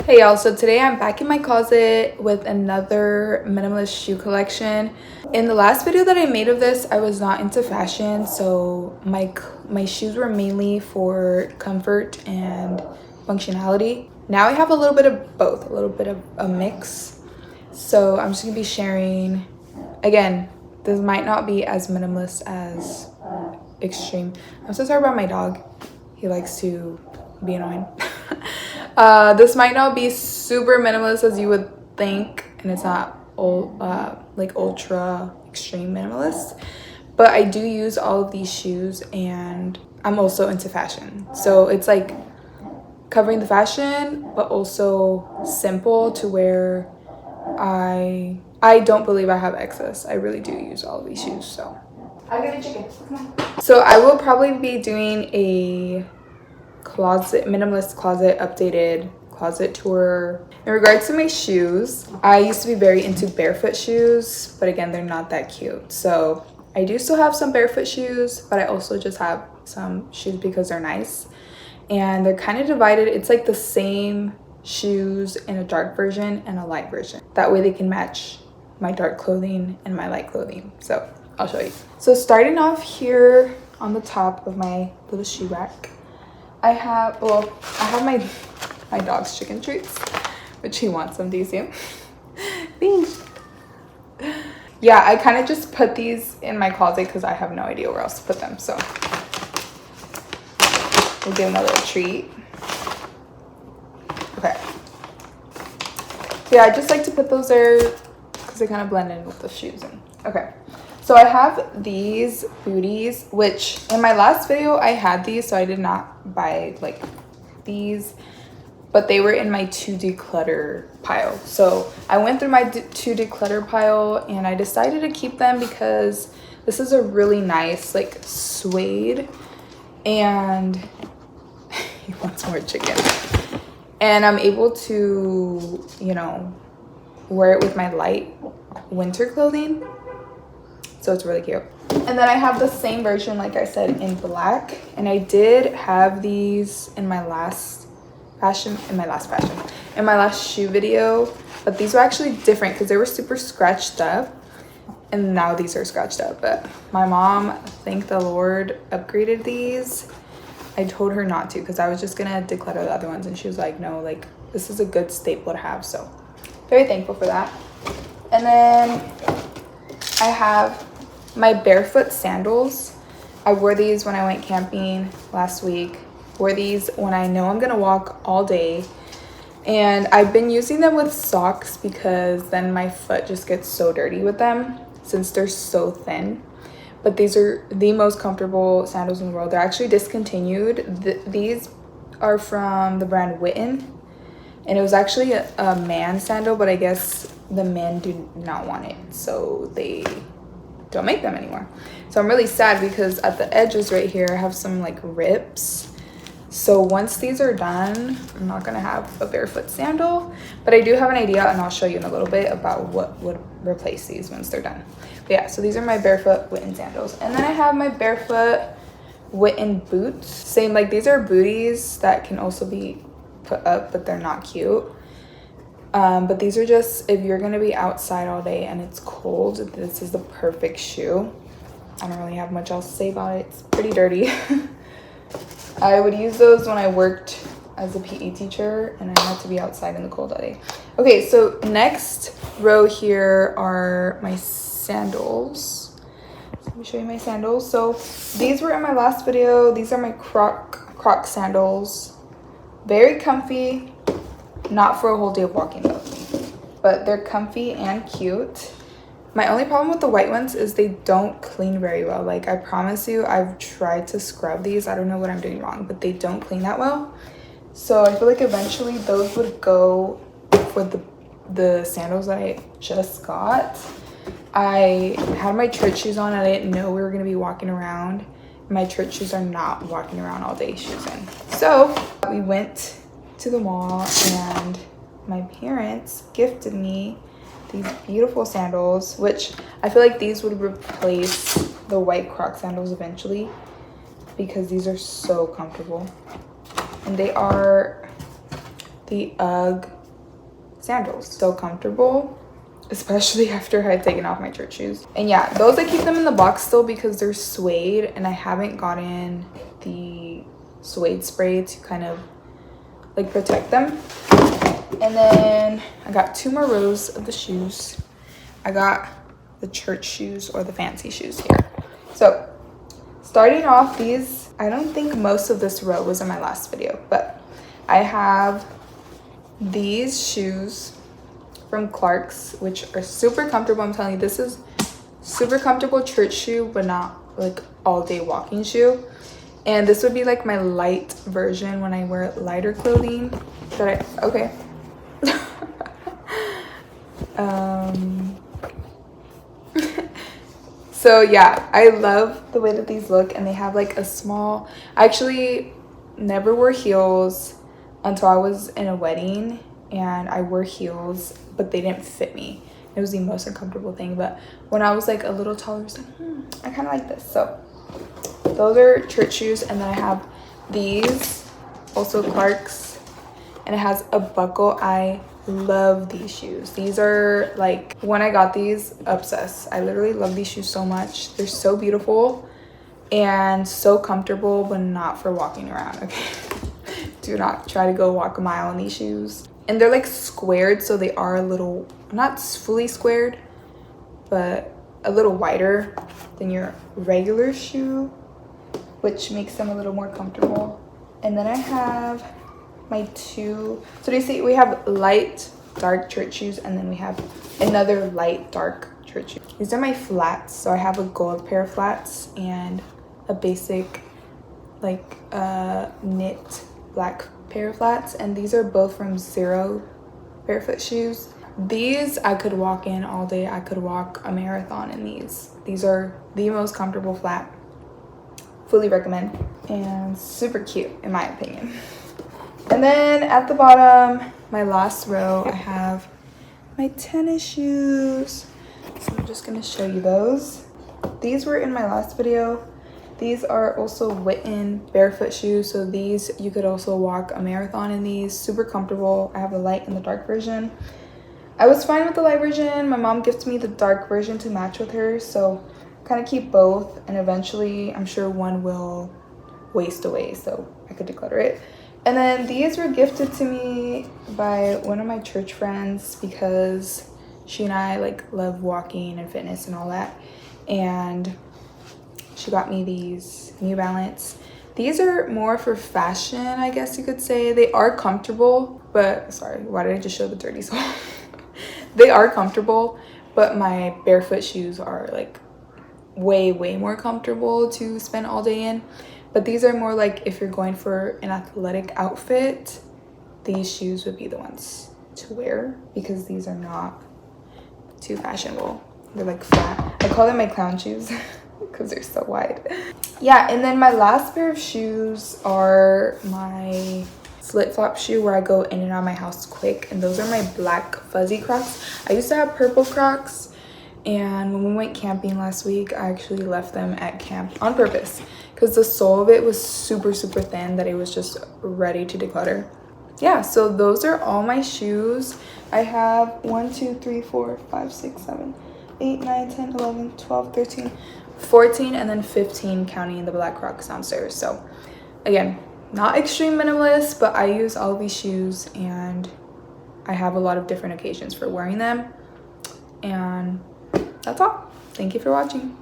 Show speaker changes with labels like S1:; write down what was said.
S1: Hey y'all, so today I'm back in my closet with another minimalist shoe collection. In the last video that I made of this, I was not into fashion, so my shoes were mainly for comfort and functionality. Now I have a little bit of both, a little bit of a mix. So I'm just gonna be sharing, again, this might not be as minimalist as extreme. I'm so sorry about my dog. He likes to be annoying. This might not be super minimalist as you would think, and it's not like ultra extreme minimalist, but I do use all of these shoes and I'm also into fashion, so it's like covering the fashion but also simple to where I don't believe I have excess. I really do use all of these shoes. So I got a chicken. Come on. So I will probably be doing a minimalist closet updated closet tour. In regards to my shoes, I used to be very into barefoot shoes, but again, they're not that cute. So I do still have some barefoot shoes, but I also just have some shoes because they're nice, and they're kind of divided. It's like the same shoes in a dark version and a light version. That way they can match my dark clothing and my light clothing. So I'll show you. So starting off here on the top of my little shoe rack, I have my dog's chicken treats, which he wants some. Do you see him? Thanks. Yeah, I kind of just put these in my closet because I have no idea where else to put them. So we'll give him a little treat. Okay. So yeah, I just like to put those there because they kind of blend in with the shoes. Okay. So I have these booties, which in my last video I had these, so I did not buy like these, but they were in my to declutter pile. So I went through my to declutter pile and I decided to keep them because this is a really nice like suede, and he wants more chicken. And I'm able to, you know, wear it with my light winter clothing. So it's really cute. And then I have the same version, like I said, in black. And I did have these in my last shoe video, but these were actually different because they were super scratched up, and now these are scratched up. But my mom, thank the Lord, upgraded these. I told her not to because I was just gonna declutter the other ones, and she was like, no, like this is a good staple to have. So very thankful for that. And then I have my barefoot sandals. I wore these when I went camping last week. Wore these when I know I'm gonna walk all day. And I've been using them with socks because then my foot just gets so dirty with them since they're so thin. But these are the most comfortable sandals in the world. They're actually discontinued. These are from the brand Witten. And it was actually a man sandal, but I guess the men do not want it, so they don't make them anymore. So I'm really sad because at the edges right here I have some like rips. So once these are done, I'm not gonna have a barefoot sandal, but I do have an idea, and I'll show you in a little bit about what would replace these once they're done. But yeah, so these are my barefoot Witten sandals. And then I have my barefoot Witten boots. Same, like these are booties that can also be put up, but they're not cute. But these are just, if you're gonna be outside all day and it's cold, this is the perfect shoe. I don't really have much else to say about it. It's pretty dirty. I would use those when I worked as a PE teacher and I had to be outside in the cold all day. Okay, so next row here are my sandals. Let me show you my sandals. So these were in my last video. These are my Croc sandals. Very comfy. Not for a whole day of walking though, but they're comfy and cute. My only problem with the white ones is they don't clean very well. Like I promise you, I've tried to scrub these. I don't know what I'm doing wrong, but they don't clean that well. So I feel like eventually those would go for the sandals that I just got. I had my church shoes on and I didn't know we were gonna be walking around. My church shoes are not walking around all day shoes in. So we went to the mall and my parents gifted me these beautiful sandals, which I feel like these would replace the white Croc sandals eventually because these are so comfortable. And they are the UGG sandals. So comfortable, especially after I had taken off my church shoes. And yeah, those I keep them in the box still because they're suede, and I haven't gotten the suede spray to kind of like protect them. And then I got 2 more rows of the shoes. I got the church shoes or the fancy shoes here. So starting off, these, I don't think most of this row was in my last video, but I have these shoes from Clark's, which are super comfortable. I'm telling you, this is super comfortable church shoe, but not like all day walking shoe. And this would be like my light version when I wear lighter clothing. Okay. So yeah, I love the way that these look, and they have like a small, I actually never wore heels until I was in a wedding, and I wore heels, but they didn't fit me. It was the most uncomfortable thing. But when I was like a little taller, I was like, I kind of like this. So those are church shoes. And then I have these, also Clark's, and it has a buckle. I love these shoes. These are like, when I got these, obsessed. I literally love these shoes so much. They're so beautiful and so comfortable, but not for walking around, okay? Do not try to go walk a mile in these shoes. And they're like squared, so they are a little, not fully squared, but a little wider than your regular shoe, which makes them a little more comfortable. And then I have my 2, so they say we have light dark church shoes, and then we have another light dark church shoe. These are my flats. So I have a gold pair of flats and a basic like knit black pair of flats, and these are both from Zero barefoot shoes. These I could walk in all day. I could walk a marathon in these. These are the most comfortable flat. Fully recommend, and super cute in my opinion. And then at the bottom, my last row, I have my tennis shoes. So I'm just gonna show you those. These were in my last video. These are also Witten barefoot shoes. So these, you could also walk a marathon in these. Super comfortable. I have the light and the dark version. I was fine with the light version. My mom gifted me the dark version to match with her. So kind of keep both, and eventually I'm sure one will waste away, so I could declutter it. And then these were gifted to me by one of my church friends because she and I like love walking and fitness and all that. And she got me these New Balance. These are more for fashion, I guess you could say. They are comfortable, but sorry, why did I just show the dirty sole? They are comfortable, but my barefoot shoes are like way more comfortable to spend all day in. But these are more like if you're going for an athletic outfit, these shoes would be the ones to wear because these are not too fashionable. They're like flat. I call them my clown shoes because they're so wide. Yeah, and then my last pair of shoes are my slip flop shoe where I go in and out of my house quick, and those are my black fuzzy Crocs. I used to have purple Crocs, and when we went camping last week, I actually left them at camp on purpose because the sole of it was super thin that it was just ready to declutter. Yeah, so those are all my shoes. I have 1, 2, 3, 4, 5, 6, 7, 8, 9, 10, 11, 12, 13, 14, and then 15 counting the black Crocs downstairs. So again, not extreme minimalist, but I use all of these shoes and I have a lot of different occasions for wearing them. And that's all. Thank you for watching.